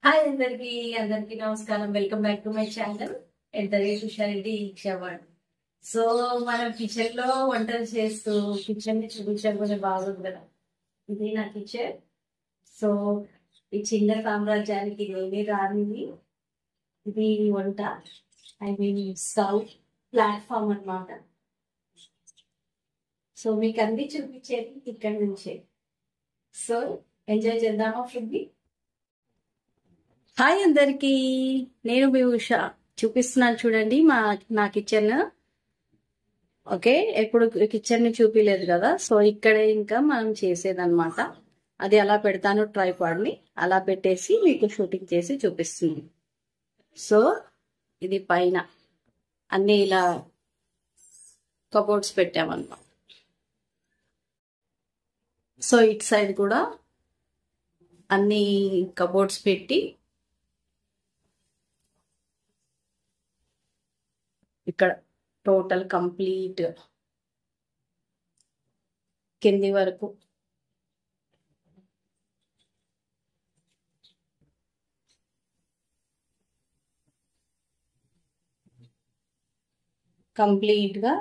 Hi అందరికి నమస్కారం. Welcome back to my channel ఎంతగా స్పెషాలిటీ ఇచ్చేవాడు. సో మనం కిచెన్ లో వంటలు చేస్తూ కిచెన్ ని చూపించకపోతే బాగుంది కదా. ఇది నా కిచెన్. సో ఈ చిన్న సామ్రాజ్యానికి ఏమీ రానిది. ఇది వంట, ఐ మీన్ స్టవ్ ప్లాట్ఫామ్ అన్నమాట. సో మీకు అన్ని చూపించేది ఇక్కడి నుంచే. సో ఎంజాయ్ చేద్దామా ఫుడ్ ని. హాయ్ అందరికి, నేను మీ ఉషా చూపిస్తున్నాను చూడండి నా కిచెన్. ఓకే, ఎప్పుడు కిచెన్ ని చూపిలేదు కదా, సో ఇక్కడే ఇంకా మనం చేసేదన్నమాట. అది అలా పెడతాను, ట్రైపాడ్ ని అలా పెట్టేసి మీకు షూటింగ్ చేసి చూపిస్తుంది. సో ఇది పైన అన్ని ఇలా కబోర్డ్స్ పెట్టామన్నమాట. సో ఇటు సైడ్ కూడా అన్ని కబోర్డ్స్ పెట్టి ఇక్కడ టోటల్ కంప్లీట్ కింది వరకు కంప్లీట్ గా